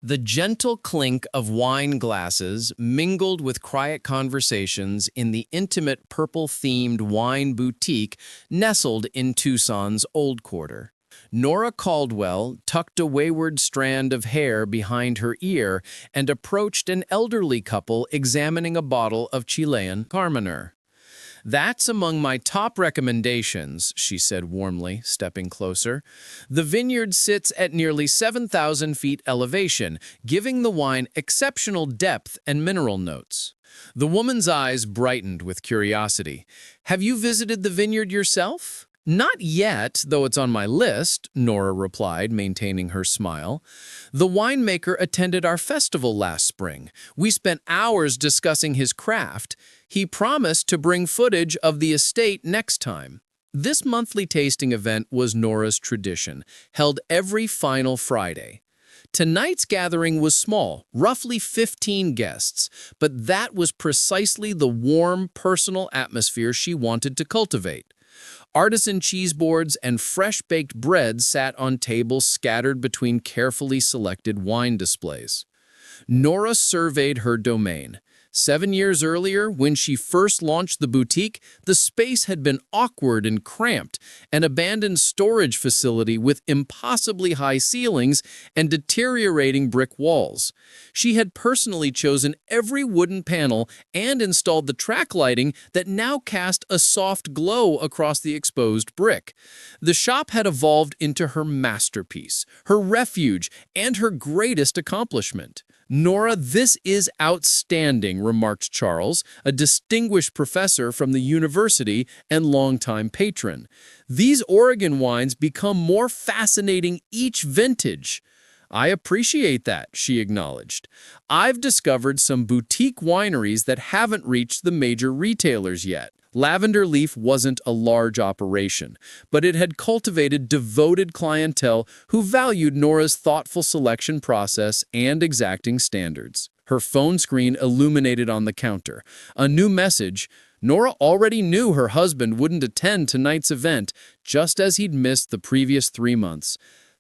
The gentle clink of wine glasses mingled with quiet conversations in the intimate purple-themed wine boutique nestled in Tucson's Old Quarter. Nora Caldwell tucked a wayward strand of hair behind her ear and approached an elderly couple examining a bottle of Chilean Carmener. "That's among my top recommendations," she said warmly, stepping closer. "The vineyard sits at nearly 7,000 feet elevation, giving the wine exceptional depth and mineral notes." The woman's eyes brightened with curiosity. "Have you visited the vineyard yourself?" "Not yet, though it's on my list," Nora replied, maintaining her smile. "The winemaker attended our festival last spring. We spent hours discussing his craft. He promised to bring footage of the estate next time." This monthly tasting event was Nora's tradition, held every final Friday. Tonight's gathering was small, roughly 15 guests, but that was precisely the warm, personal atmosphere she wanted to cultivate. Artisan cheese boards and fresh-baked bread sat on tables scattered between carefully selected wine displays. Nora surveyed her domain. 7 years earlier, when she first launched the boutique, the space had been awkward and cramped, an abandoned storage facility with impossibly high ceilings and deteriorating brick walls. She had personally chosen every wooden panel and installed the track lighting that now cast a soft glow across the exposed brick. The shop had evolved into her masterpiece, her refuge, and her greatest accomplishment. "Nora, this is outstanding," remarked Charles, a distinguished professor from the university and longtime patron. "These Oregon wines become more fascinating each vintage." "I appreciate that," she acknowledged. "I've discovered some boutique wineries that haven't reached the major retailers yet." Lavender Leaf wasn't a large operation, but it had cultivated devoted clientele who valued Nora's thoughtful selection process and exacting standards. Her phone screen illuminated on the counter. A new message. Nora already knew her husband wouldn't attend tonight's event, just as he'd missed the previous 3 months.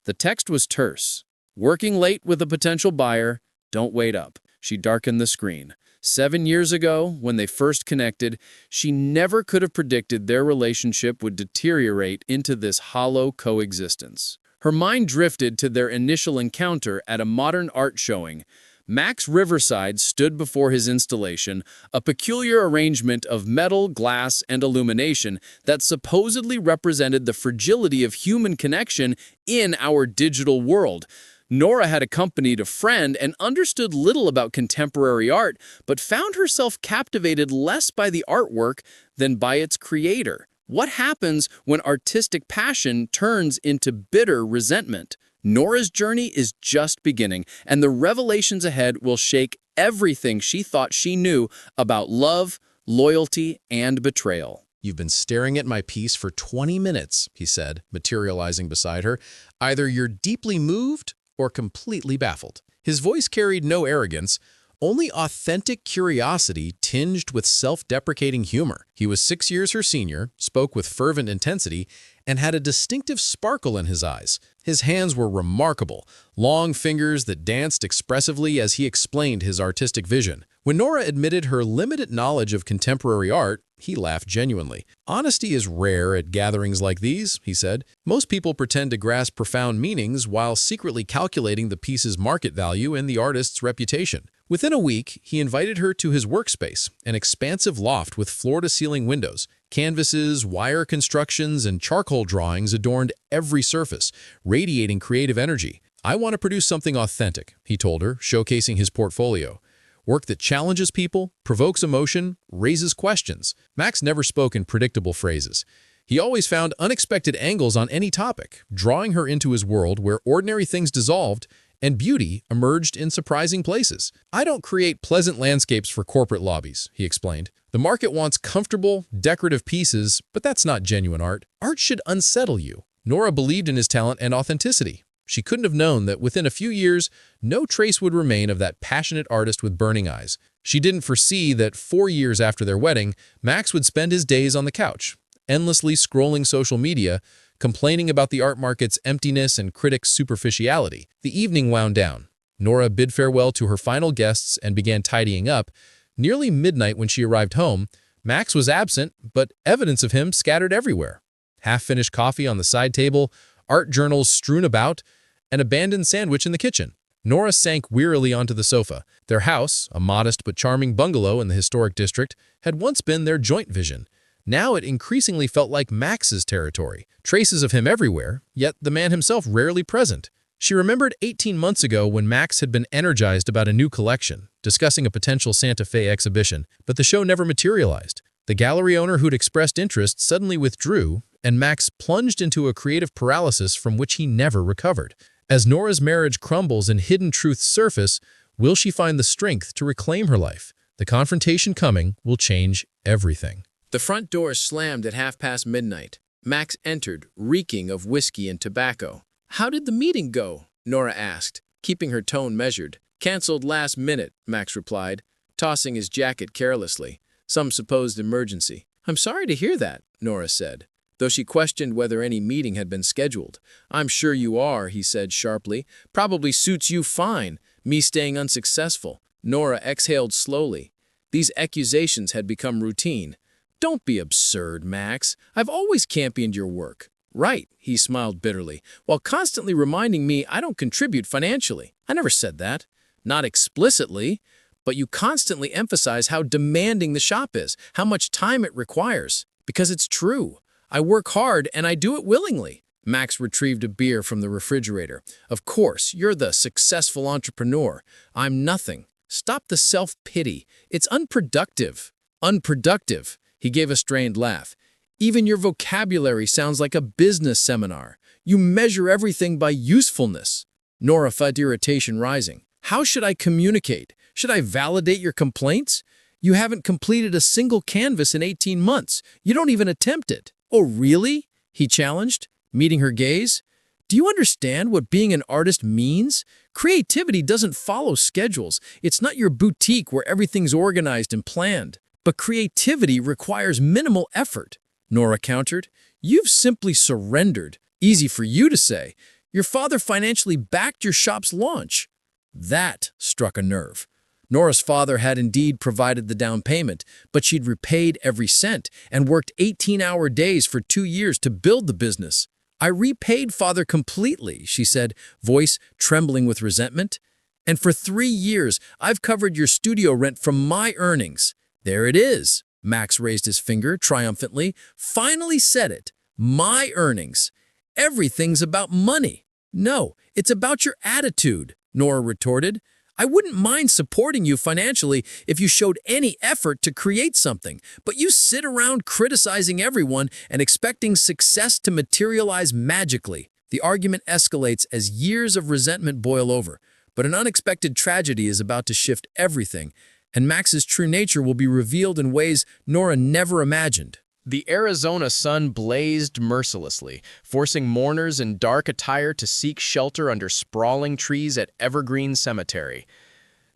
The text was terse. "Working late with a potential buyer. Don't wait up." She darkened the screen. 7 years ago, when they first connected, she never could have predicted their relationship would deteriorate into this hollow coexistence. Her mind drifted to their initial encounter at a modern art showing. Max Riverside stood before his installation, a peculiar arrangement of metal, glass, and illumination that supposedly represented the fragility of human connection in our digital world. Nora had accompanied a friend and understood little about contemporary art, but found herself captivated less by the artwork than by its creator. What happens when artistic passion turns into bitter resentment? Nora's journey is just beginning, and the revelations ahead will shake everything she thought she knew about love, loyalty, and betrayal. "You've been staring at my piece for 20 minutes, he said, materializing beside her. "Either you're deeply moved or completely baffled." His voice carried no arrogance, only authentic curiosity tinged with self-deprecating humor. He was 6 years her senior, spoke with fervent intensity, and had a distinctive sparkle in his eyes. His hands were remarkable, long fingers that danced expressively as he explained his artistic vision. When Nora admitted her limited knowledge of contemporary art, he laughed genuinely. "Honesty is rare at gatherings like these," he said. "Most people pretend to grasp profound meanings while secretly calculating the piece's market value and the artist's reputation." Within a week, he invited her to his workspace, an expansive loft with floor-to-ceiling windows. Canvases, wire constructions, and charcoal drawings adorned every surface, radiating creative energy. "I want to produce something authentic," he told her, showcasing his portfolio. "Work that challenges people, provokes emotion, raises questions." Max never spoke in predictable phrases. He always found unexpected angles on any topic, drawing her into his world where ordinary things dissolved and beauty emerged in surprising places. "I don't create pleasant landscapes for corporate lobbies," he explained. "The market wants comfortable, decorative pieces, but that's not genuine art. Art should unsettle you." Nora believed in his talent and authenticity. She couldn't have known that within a few years, no trace would remain of that passionate artist with burning eyes. She didn't foresee that 4 years after their wedding, Max would spend his days on the couch, endlessly scrolling social media, complaining about the art market's emptiness and critics' superficiality. The evening wound down. Nora bid farewell to her final guests and began tidying up. Nearly midnight when she arrived home, Max was absent, but evidence of him scattered everywhere. Half-finished coffee on the side table, art journals strewn about, an abandoned sandwich in the kitchen. Nora sank wearily onto the sofa. Their house, a modest but charming bungalow in the historic district, had once been their joint vision. Now it increasingly felt like Max's territory, traces of him everywhere, yet the man himself rarely present. She remembered 18 months ago when Max had been energized about a new collection, discussing a potential Santa Fe exhibition, but the show never materialized. The gallery owner who'd expressed interest suddenly withdrew, and Max plunged into a creative paralysis from which he never recovered. As Nora's marriage crumbles and hidden truths surface, will she find the strength to reclaim her life? The confrontation coming will change everything. The front door slammed at midnight. Max entered, reeking of whiskey and tobacco. "How did the meeting go?" Nora asked, keeping her tone measured. "Canceled last minute," Max replied, tossing his jacket carelessly. "Some supposed emergency." "I'm sorry to hear that," Nora said, though she questioned whether any meeting had been scheduled. "I'm sure you are," he said sharply. "Probably suits you fine, me staying unsuccessful." Nora exhaled slowly. These accusations had become routine. "Don't be absurd, Max. I've always championed your work." "Right," he smiled bitterly, "while constantly reminding me I don't contribute financially." "I never said that." "Not explicitly, but you constantly emphasize how demanding the shop is, how much time it requires. Because it's true. I work hard and I do it willingly." Max retrieved a beer from the refrigerator. "Of course, you're the successful entrepreneur. I'm nothing. Stop the self-pity. It's unproductive." "Unproductive," he gave a strained laugh. "Even your vocabulary sounds like a business seminar. You measure everything by usefulness." Nora felt irritation rising. "How should I communicate? Should I validate your complaints? You haven't completed a single canvas in 18 months. You don't even attempt it." "Oh, really?" he challenged, meeting her gaze. "Do you understand what being an artist means? Creativity doesn't follow schedules. It's not your boutique where everything's organized and planned. But creativity requires minimal effort." Nora countered. "You've simply surrendered. Easy for you to say. Your father financially backed your shop's launch." That struck a nerve. Nora's father had indeed provided the down payment, but she'd repaid every cent and worked 18-hour days for 2 years to build the business. "I repaid father completely," she said, voice trembling with resentment. "And for 3 years, I've covered your studio rent from my earnings." "There it is." Max raised his finger triumphantly. "Finally said it. My earnings. Everything's about money." "No, it's about your attitude," Nora retorted. "I wouldn't mind supporting you financially if you showed any effort to create something, but you sit around criticizing everyone and expecting success to materialize magically." The argument escalates as years of resentment boil over, but an unexpected tragedy is about to shift everything, and Max's true nature will be revealed in ways Nora never imagined. The Arizona sun blazed mercilessly, forcing mourners in dark attire to seek shelter under sprawling trees at Evergreen Cemetery.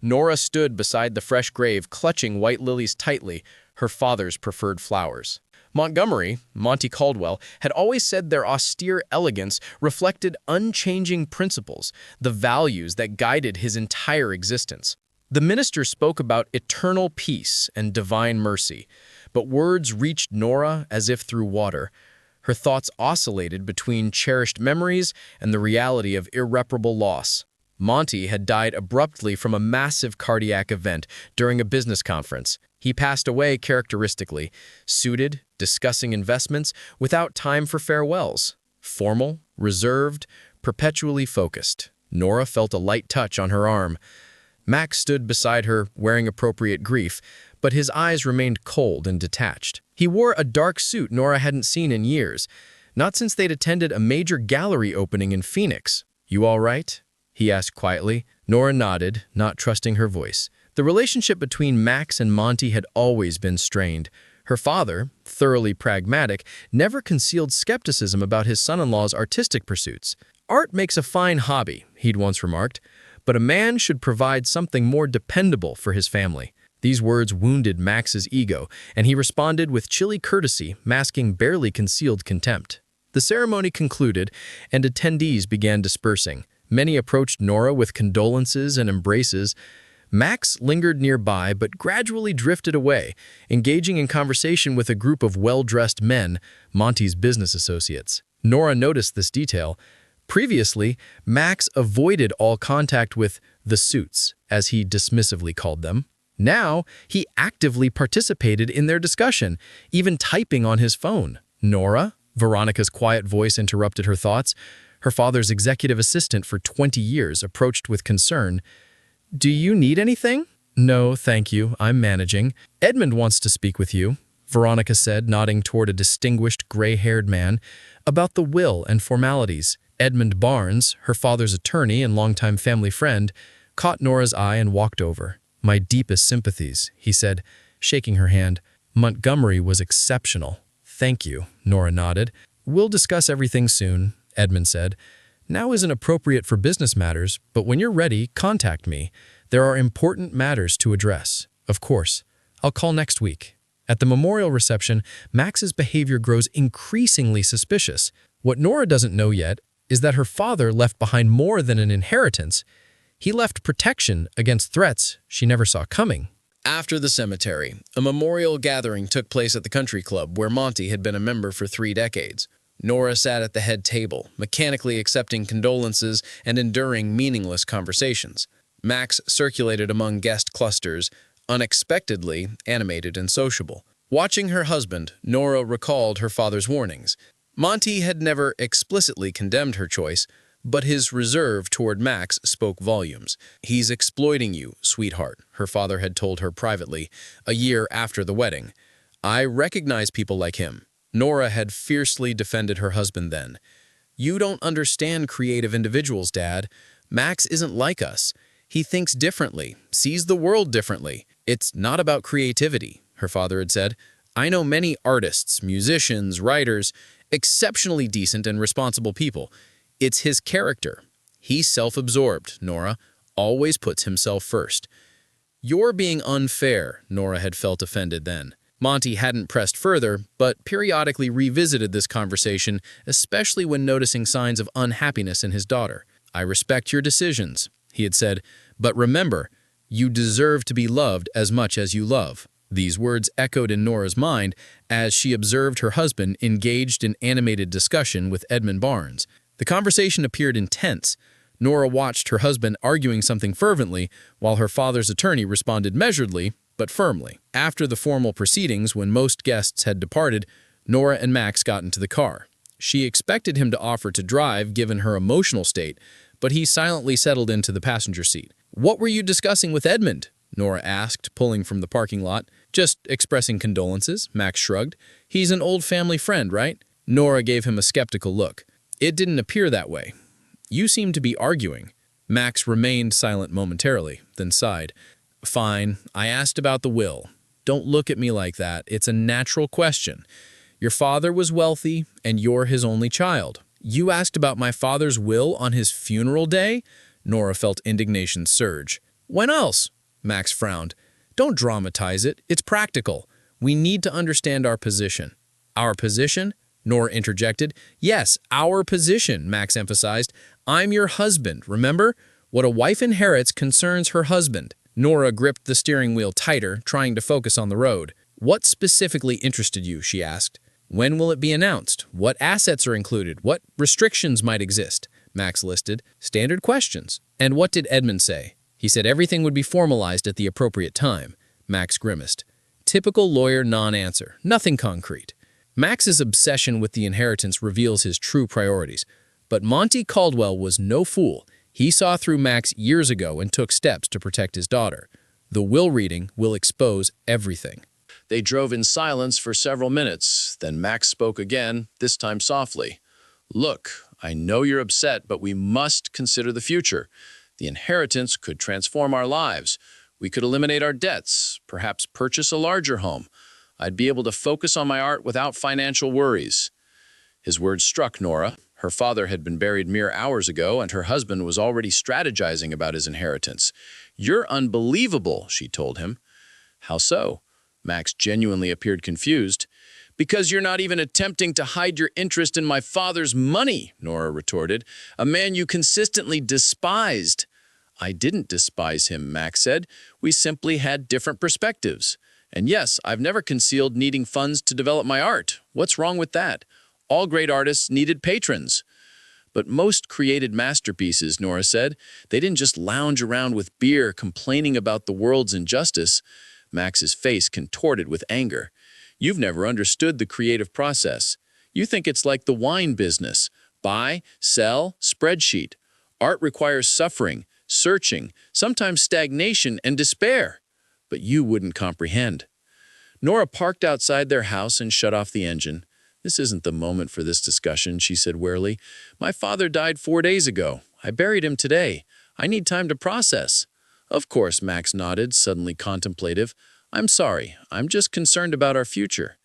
Nora stood beside the fresh grave, clutching white lilies tightly, her father's preferred flowers. Montgomery, Monty Caldwell, had always said their austere elegance reflected unchanging principles, the values that guided his entire existence. The minister spoke about eternal peace and divine mercy, but words reached Nora as if through water. Her thoughts oscillated between cherished memories and the reality of irreparable loss. Monty had died abruptly from a massive cardiac event during a business conference. He passed away characteristically, suited, discussing investments, without time for farewells. Formal, reserved, perpetually focused. Nora felt a light touch on her arm. Max stood beside her, wearing appropriate grief, but his eyes remained cold and detached. He wore a dark suit Nora hadn't seen in years, not since they'd attended a major gallery opening in Phoenix. "You all right?" he asked quietly. Nora nodded, not trusting her voice. The relationship between Max and Monty had always been strained. Her father, thoroughly pragmatic, never concealed skepticism about his son-in-law's artistic pursuits. "Art makes a fine hobby," he'd once remarked, "but a man should provide something more dependable for his family." These words wounded Max's ego, and he responded with chilly courtesy, masking barely concealed contempt. The ceremony concluded, and attendees began dispersing. Many approached Nora with condolences and embraces. Max lingered nearby but gradually drifted away, engaging in conversation with a group of well-dressed men, Monty's business associates. Nora noticed this detail. Previously, Max avoided all contact with the suits, as he dismissively called them. Now, he actively participated in their discussion, even typing on his phone. Nora? Veronica's quiet voice interrupted her thoughts. Her father's executive assistant for 20 years approached with concern. "Do you need anything?" "No, thank you. I'm managing." "Edmund wants to speak with you," Veronica said, nodding toward a distinguished gray-haired man. "About the will and formalities." Edmund Barnes, her father's attorney and longtime family friend, caught Nora's eye and walked over. "My deepest sympathies," he said, shaking her hand. "Montgomery was exceptional." "Thank you," Nora nodded. "We'll discuss everything soon," Edmund said. "Now isn't appropriate for business matters, but when you're ready, contact me. There are important matters to address." "Of course. I'll call next week." At the memorial reception, Max's behavior grows increasingly suspicious. What Nora doesn't know yet is that her father left behind more than an inheritance. He left protection against threats she never saw coming. After the cemetery, a memorial gathering took place at the country club where Monty had been a member for 3 decades. Nora sat at the head table, mechanically accepting condolences and enduring meaningless conversations. Max circulated among guest clusters, unexpectedly animated and sociable. Watching her husband, Nora recalled her father's warnings. Monty had never explicitly condemned her choice, but his reserve toward Max spoke volumes. "He's exploiting you, sweetheart," her father had told her privately, a year after the wedding. "I recognize people like him." Nora had fiercely defended her husband then. "You don't understand creative individuals, Dad. Max isn't like us. He thinks differently, sees the world differently. It's not about creativity," her father had said. "I know many artists, musicians, writers, exceptionally decent and responsible people. It's his character. He's self-absorbed, Nora, always puts himself first." "You're being unfair," Nora had felt offended then. Monty hadn't pressed further, but periodically revisited this conversation, especially when noticing signs of unhappiness in his daughter. "I respect your decisions," he had said, "but remember, you deserve to be loved as much as you love." These words echoed in Nora's mind as she observed her husband engaged in animated discussion with Edmund Barnes. The conversation appeared intense. Nora watched her husband arguing something fervently, while her father's attorney responded measuredly, but firmly. After the formal proceedings, when most guests had departed, Nora and Max got into the car. She expected him to offer to drive, given her emotional state, but he silently settled into the passenger seat. "What were you discussing with Edmund?" Nora asked, pulling from the parking lot. "Just expressing condolences," Max shrugged. "He's an old family friend, right?" Nora gave him a skeptical look. "It didn't appear that way. You seem to be arguing." Max remained silent momentarily, then sighed. "Fine, I asked about the will. Don't look at me like that. It's a natural question. Your father was wealthy, and you're his only child. You asked about my father's will on his funeral day?" Nora felt indignation surge. "When else?" Max frowned. "Don't dramatize it. It's practical. We need to understand our position." "Our position?" Nora interjected. "Yes, our position," Max emphasized. "I'm your husband, remember? What a wife inherits concerns her husband." Nora gripped the steering wheel tighter, trying to focus on the road. "What specifically interested you?" she asked. "When will it be announced? What assets are included? What restrictions might exist?" Max listed. "Standard questions." "And what did Edmund say?" "He said everything would be formalized at the appropriate time." Max grimaced. Typical lawyer non-answer. Nothing concrete. Max's obsession with the inheritance reveals his true priorities. But Monty Caldwell was no fool. He saw through Max years ago and took steps to protect his daughter. The will reading will expose everything. They drove in silence for several minutes. Then Max spoke again, this time softly. "Look, I know you're upset, but we must consider the future. The inheritance could transform our lives. We could eliminate our debts, perhaps purchase a larger home. I'd be able to focus on my art without financial worries." His words struck Nora. Her father had been buried mere hours ago, and her husband was already strategizing about his inheritance. "You're unbelievable," she told him. "How so?" Max genuinely appeared confused. Because you're not even attempting to hide your interest in my father's money, Nora retorted. A man you consistently despised. I didn't despise him, Max said. We simply had different perspectives. And yes, I've never concealed needing funds to develop my art. What's wrong with that? All great artists needed patrons. But most created masterpieces, Nora said. They didn't just lounge around with beer complaining about the world's injustice. Max's face contorted with anger. You've never understood the creative process. You think it's like the wine business. Buy, sell, spreadsheet. Art requires suffering, searching, sometimes stagnation and despair. But you wouldn't comprehend. Nora parked outside their house and shut off the engine. This isn't the moment for this discussion, she said wearily. My father died 4 days ago. I buried him today. I need time to process. Of course, Max nodded, suddenly contemplative. I'm sorry. I'm just concerned about our future.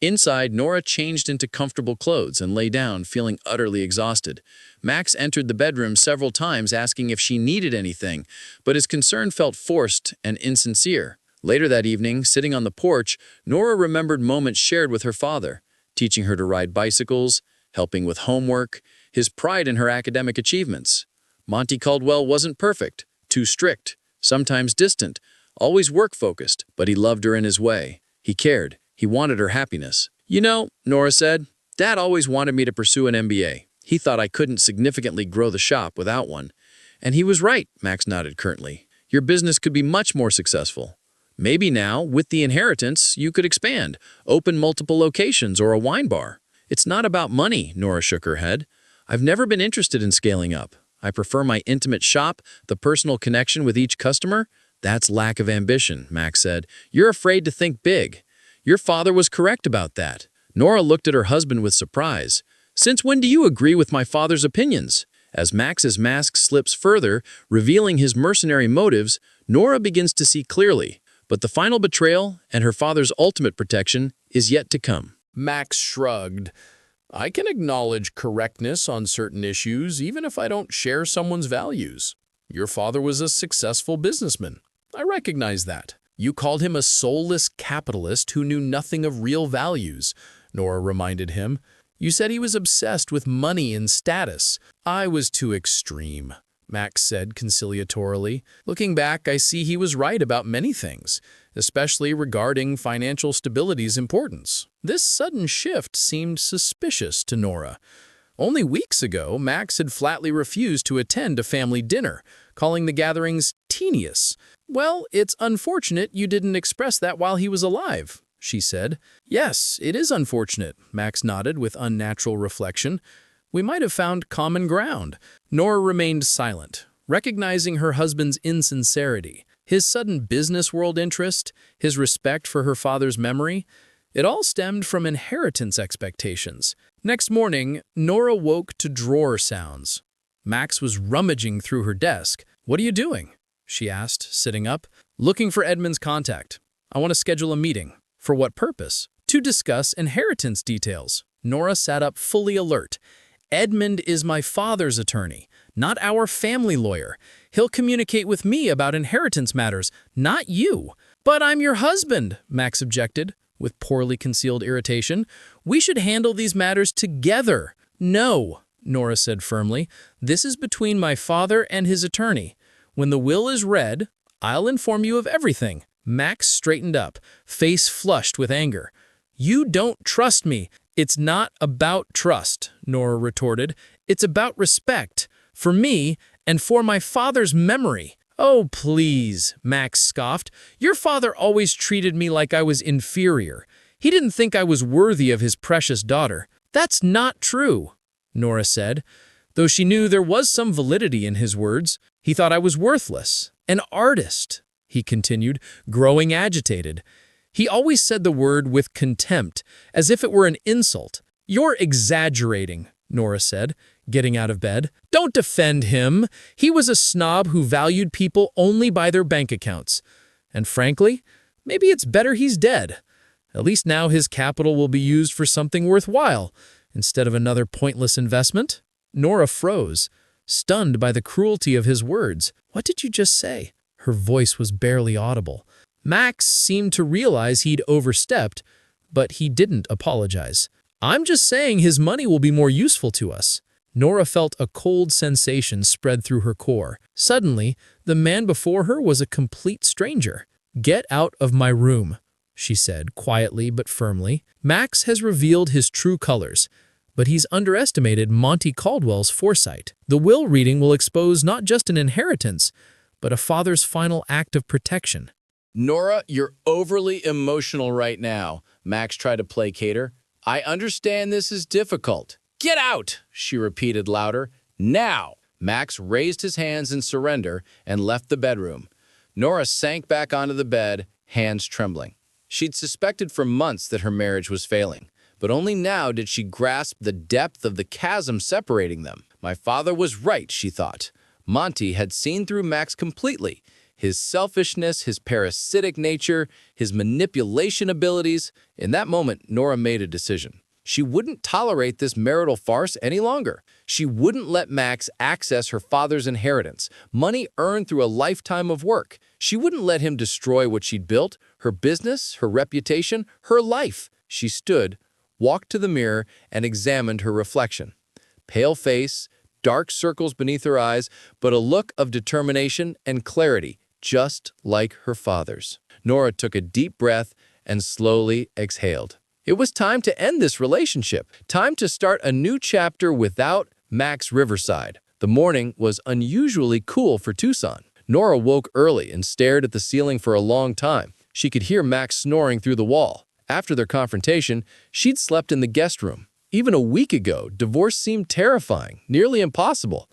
Inside, Nora changed into comfortable clothes and lay down, feeling utterly exhausted. Max entered the bedroom several times asking if she needed anything, but his concern felt forced and insincere. Later that evening, sitting on the porch, Nora remembered moments shared with her father, teaching her to ride bicycles, helping with homework, his pride in her academic achievements. Monty Caldwell wasn't perfect, too strict, sometimes distant, always work-focused, but he loved her in his way. He cared. He wanted her happiness. You know, Nora said, Dad always wanted me to pursue an MBA. He thought I couldn't significantly grow the shop without one. And he was right, Max nodded curtly. Your business could be much more successful. Maybe now, with the inheritance, you could expand, open multiple locations or a wine bar. It's not about money, Nora shook her head. I've never been interested in scaling up. I prefer my intimate shop, the personal connection with each customer. That's lack of ambition, Max said. You're afraid to think big. Your father was correct about that. Nora looked at her husband with surprise. Since when do you agree with my father's opinions? As Max's mask slips further, revealing his mercenary motives, Nora begins to see clearly. But the final betrayal and her father's ultimate protection is yet to come. Max shrugged. I can acknowledge correctness on certain issues, even if I don't share someone's values. Your father was a successful businessman. I recognize that. You called him a soulless capitalist who knew nothing of real values, Nora reminded him. You said he was obsessed with money and status. I was too extreme, Max said conciliatorily. Looking back, I see he was right about many things, especially regarding financial stability's importance. This sudden shift seemed suspicious to Nora. Only weeks ago, Max had flatly refused to attend a family dinner, calling the gatherings tedious. Well, it's unfortunate you didn't express that while he was alive, she said. Yes, it is unfortunate, Max nodded with unnatural reflection. We might have found common ground. Nora remained silent, recognizing her husband's insincerity, his sudden business world interest, his respect for her father's memory. It all stemmed from inheritance expectations. Next morning, Nora woke to drawer sounds. Max was rummaging through her desk. What are you doing? She asked, sitting up. Looking for Edmund's contact. I want to schedule a meeting. For what purpose? To discuss inheritance details. Nora sat up fully alert. Edmund is my father's attorney, not our family lawyer. He'll communicate with me about inheritance matters, not you. But I'm your husband, Max objected, with poorly concealed irritation. We should handle these matters together. No, Nora said firmly. This is between my father and his attorney. When the will is read, I'll inform you of everything. Max straightened up, face flushed with anger. You don't trust me. It's not about trust, Nora retorted. It's about respect. For me and for my father's memory. Oh, please, Max scoffed. Your father always treated me like I was inferior. He didn't think I was worthy of his precious daughter. That's not true, Nora said. Though she knew there was some validity in his words, he thought I was worthless. An artist, he continued, growing agitated. He always said the word with contempt, as if it were an insult. You're exaggerating, Nora said, getting out of bed. Don't defend him. He was a snob who valued people only by their bank accounts. And frankly, maybe it's better he's dead. At least now his capital will be used for something worthwhile, instead of another pointless investment. Nora froze, stunned by the cruelty of his words. What did you just say? Her voice was barely audible. Max seemed to realize he'd overstepped, but he didn't apologize. "I'm just saying his money will be more useful to us." Nora felt a cold sensation spread through her core. Suddenly, the man before her was a complete stranger. "Get out of my room," she said, quietly but firmly. Max has revealed his true colors, but he's underestimated Monty Caldwell's foresight. The will reading will expose not just an inheritance, but a father's final act of protection. Nora, you're overly emotional right now, Max tried to placate her. I understand this is difficult. Get out, she repeated louder. Now! Max raised his hands in surrender and left the bedroom. Nora sank back onto the bed, hands trembling. She'd suspected for months that her marriage was failing, but only now did she grasp the depth of the chasm separating them. My father was right, she thought. Monty had seen through Max completely. His selfishness, his parasitic nature, his manipulation abilities. In that moment, Nora made a decision. She wouldn't tolerate this marital farce any longer. She wouldn't let Max access her father's inheritance, money earned through a lifetime of work. She wouldn't let him destroy what she'd built, her business, her reputation, her life. She stood, walked to the mirror, and examined her reflection. Pale face, dark circles beneath her eyes, but a look of determination and clarity, just like her father's. Nora took a deep breath and slowly exhaled. It was time to end this relationship, time to start a new chapter without Max Riverside. The morning was unusually cool for Tucson. Nora woke early and stared at the ceiling for a long time. She could hear Max snoring through the wall. After their confrontation, she'd slept in the guest room. Even a week ago, divorce seemed terrifying, nearly impossible.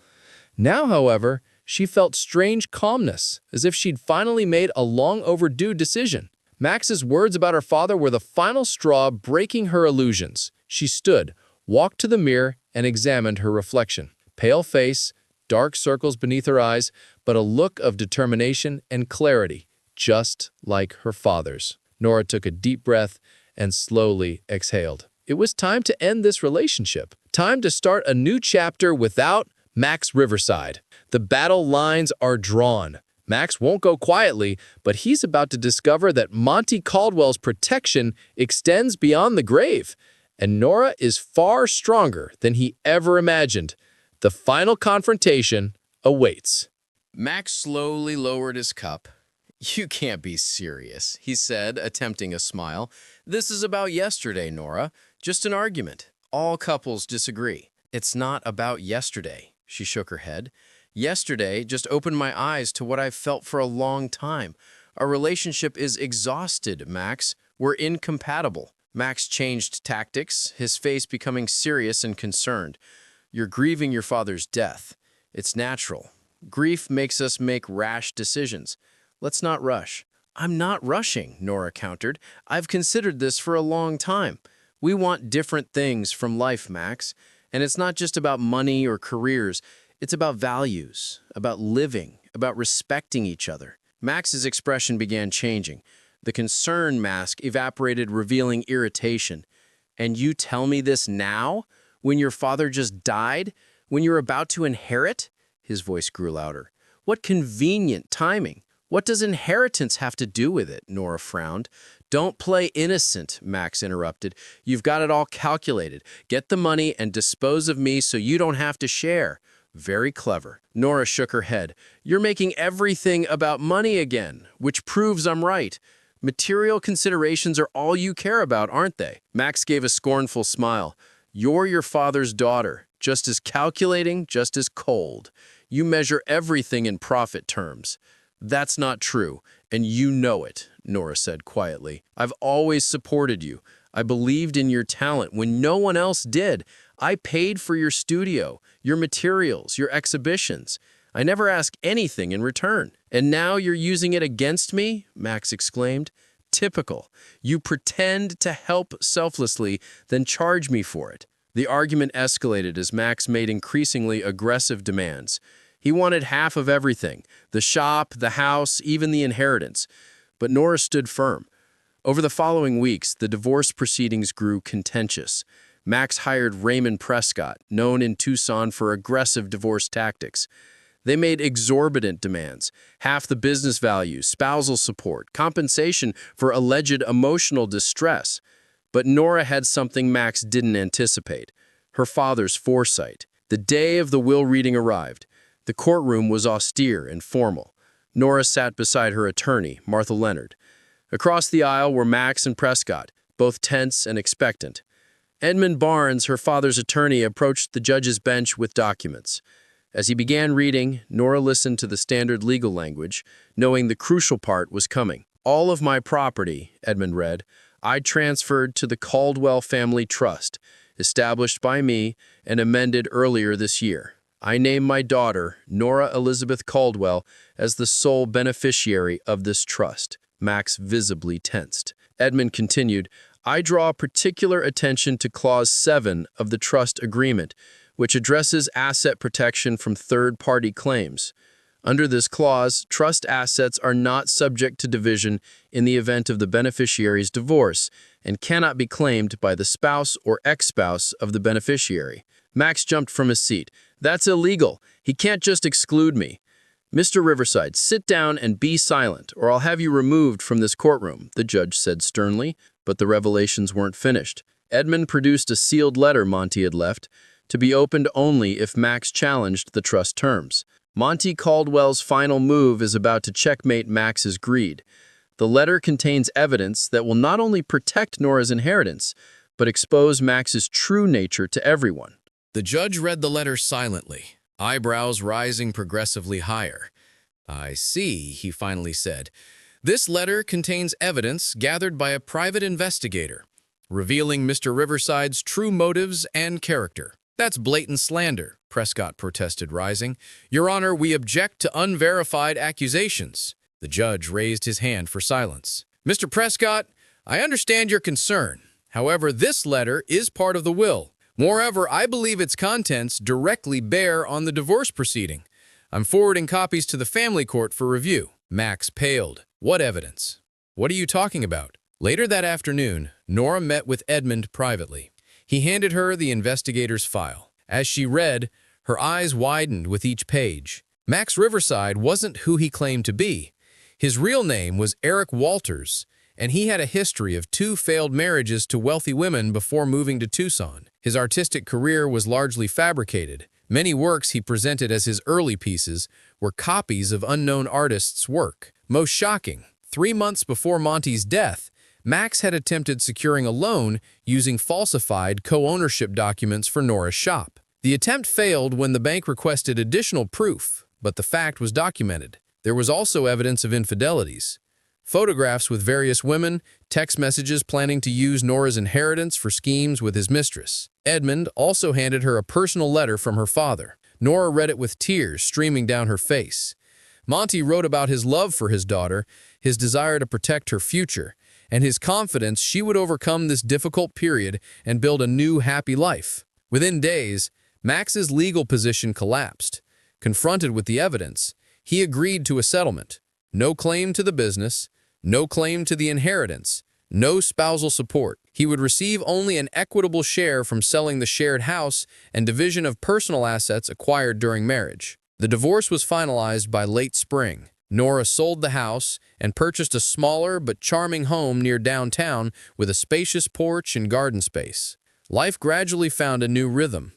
Now, however, she felt strange calmness, as if she'd finally made a long-overdue decision. Max's words about her father were the final straw breaking her illusions. She stood, walked to the mirror, and examined her reflection. Pale face, dark circles beneath her eyes, but a look of determination and clarity, just like her father's. Nora took a deep breath and slowly exhaled. It was time to end this relationship. Time to start a new chapter without Max Riverside. The battle lines are drawn. Max won't go quietly, but he's about to discover that Monty Caldwell's protection extends beyond the grave. And Nora is far stronger than he ever imagined. The final confrontation awaits. Max slowly lowered his cup. "You can't be serious," he said, attempting a smile. "This is about yesterday, Nora. Just an argument. All couples disagree." "It's not about yesterday," she shook her head. "Yesterday just opened my eyes to what I've felt for a long time. Our relationship is exhausted, Max. We're incompatible." Max changed tactics, his face becoming serious and concerned. "You're grieving your father's death. It's natural. Grief makes us make rash decisions. Let's not rush." "I'm not rushing," Nora countered. "I've considered this for a long time. We want different things from life, Max. And it's not just about money or careers. It's about values, about living, about respecting each other." Max's expression began changing. The concern mask evaporated, revealing irritation. "And you tell me this now? When your father just died? When you're about to inherit?" His voice grew louder. "What convenient timing. What does inheritance have to do with it?" Nora frowned. "Don't play innocent," Max interrupted. "You've got it all calculated. Get the money and dispose of me so you don't have to share." "Very clever." Nora shook her head. "You're making everything about money again, which proves I'm right. Material considerations are all you care about, aren't they?" Max gave a scornful smile. "You're your father's daughter, just as calculating, just as cold. You measure everything in profit terms." "That's not true, and you know it," Nora said quietly. "I've always supported you. I believed in your talent when no one else did. I paid for your studio, your materials, your exhibitions. I never asked anything in return. And now you're using it against me?" Max exclaimed. "Typical. You pretend to help selflessly, then charge me for it." The argument escalated as Max made increasingly aggressive demands. He wanted half of everything, the shop, the house, even the inheritance. But Nora stood firm. Over the following weeks, the divorce proceedings grew contentious. Max hired Raymond Prescott, known in Tucson for aggressive divorce tactics. They made exorbitant demands, half the business value, spousal support, compensation for alleged emotional distress. But Nora had something Max didn't anticipate: her father's foresight. The day of the will reading arrived. The courtroom was austere and formal. Nora sat beside her attorney, Martha Leonard. Across the aisle were Max and Prescott, both tense and expectant. Edmund Barnes, her father's attorney, approached the judge's bench with documents. As he began reading, Nora listened to the standard legal language, knowing the crucial part was coming. "All of my property," Edmund read, "I transferred to the Caldwell Family Trust, established by me and amended earlier this year. I name my daughter, Nora Elizabeth Caldwell, as the sole beneficiary of this trust." Max visibly tensed. Edmund continued, "I draw particular attention to Clause 7 of the trust agreement, which addresses asset protection from third-party claims. Under this clause, trust assets are not subject to division in the event of the beneficiary's divorce and cannot be claimed by the spouse or ex-spouse of the beneficiary." Max jumped from his seat. "That's illegal. He can't just exclude me." "Mr. Riverside, sit down and be silent, or I'll have you removed from this courtroom," the judge said sternly, but the revelations weren't finished. Edmund produced a sealed letter Monty had left, to be opened only if Max challenged the trust terms. Monty Caldwell's final move is about to checkmate Max's greed. The letter contains evidence that will not only protect Nora's inheritance, but expose Max's true nature to everyone. The judge read the letter silently, eyebrows rising progressively higher. "I see," he finally said. "This letter contains evidence gathered by a private investigator, revealing Mr. Riverside's true motives and character." "That's blatant slander," Prescott protested, rising. "Your Honor, we object to unverified accusations." The judge raised his hand for silence. "Mr. Prescott, I understand your concern. However, this letter is part of the will. Moreover, I believe its contents directly bear on the divorce proceeding. I'm forwarding copies to the family court for review." Max paled. "What evidence? What are you talking about?" Later that afternoon, Nora met with Edmund privately. He handed her the investigator's file. As she read, her eyes widened with each page. Max Riverside wasn't who he claimed to be. His real name was Eric Walters, and he had a history of 2 failed marriages to wealthy women before moving to Tucson. His artistic career was largely fabricated. Many works he presented as his early pieces were copies of unknown artists' work. Most shocking, 3 months before Monty's death, Max had attempted securing a loan using falsified co-ownership documents for Nora's shop. The attempt failed when the bank requested additional proof, but the fact was documented. There was also evidence of infidelities. Photographs with various women, text messages planning to use Nora's inheritance for schemes with his mistress. Edmund also handed her a personal letter from her father. Nora read it with tears streaming down her face. Monty wrote about his love for his daughter, his desire to protect her future, and his confidence she would overcome this difficult period and build a new, happy life. Within days, Max's legal position collapsed. Confronted with the evidence, he agreed to a settlement. No claim to the business, no claim to the inheritance, no spousal support. He would receive only an equitable share from selling the shared house and division of personal assets acquired during marriage. The divorce was finalized by late spring. Nora sold the house and purchased a smaller but charming home near downtown with a spacious porch and garden space. Life gradually found a new rhythm.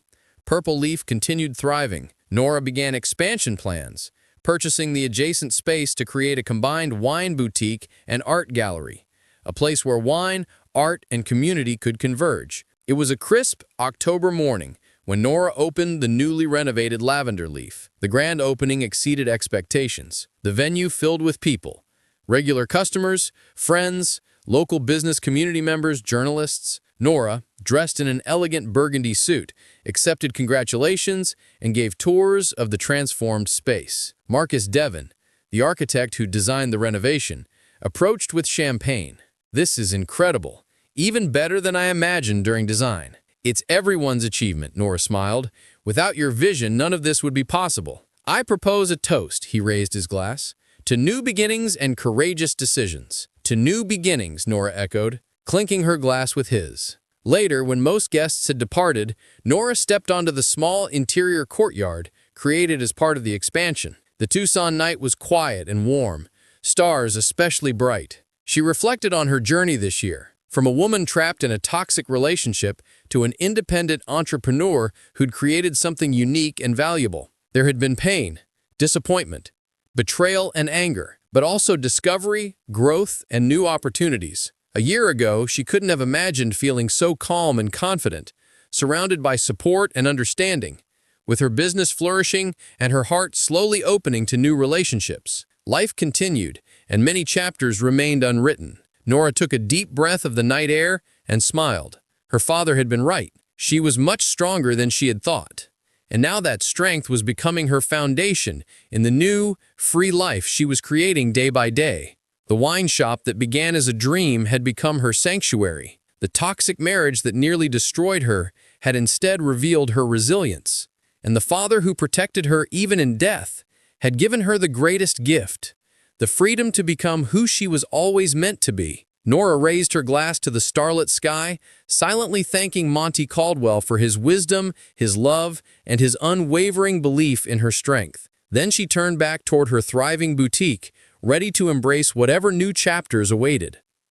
Purple Leaf continued thriving. Nora began expansion plans, purchasing the adjacent space to create a combined wine boutique and art gallery, a place where wine, art, and community could converge. It was a crisp October morning when Nora opened the newly renovated Lavender Leaf. The grand opening exceeded expectations. The venue filled with people, regular customers, friends, local business community members, journalists. Nora, dressed in an elegant burgundy suit, accepted congratulations and gave tours of the transformed space. Marcus Devon, the architect who designed the renovation, approached with champagne. "This is incredible, even better than I imagined during design." "It's everyone's achievement," Nora smiled. "Without your vision, none of this would be possible." "I propose a toast," he raised his glass, "to new beginnings and courageous decisions." "To new beginnings," Nora echoed, clinking her glass with his. Later, when most guests had departed, Nora stepped onto the small interior courtyard created as part of the expansion. The Tucson night was quiet and warm, stars especially bright. She reflected on her journey this year. From a woman trapped in a toxic relationship to an independent entrepreneur who'd created something unique and valuable. There had been pain, disappointment, betrayal and anger, but also discovery, growth, and new opportunities. A year ago, she couldn't have imagined feeling so calm and confident, surrounded by support and understanding, with her business flourishing and her heart slowly opening to new relationships. Life continued, and many chapters remained unwritten. Nora took a deep breath of the night air and smiled. Her father had been right. She was much stronger than she had thought. And now that strength was becoming her foundation in the new, free life she was creating day by day. The wine shop that began as a dream had become her sanctuary. The toxic marriage that nearly destroyed her had instead revealed her resilience. And the father who protected her even in death had given her the greatest gift, the freedom to become who she was always meant to be. Nora raised her glass to the starlit sky, silently thanking Monty Caldwell for his wisdom, his love, and his unwavering belief in her strength. Then she turned back toward her thriving boutique, ready to embrace whatever new chapters awaited.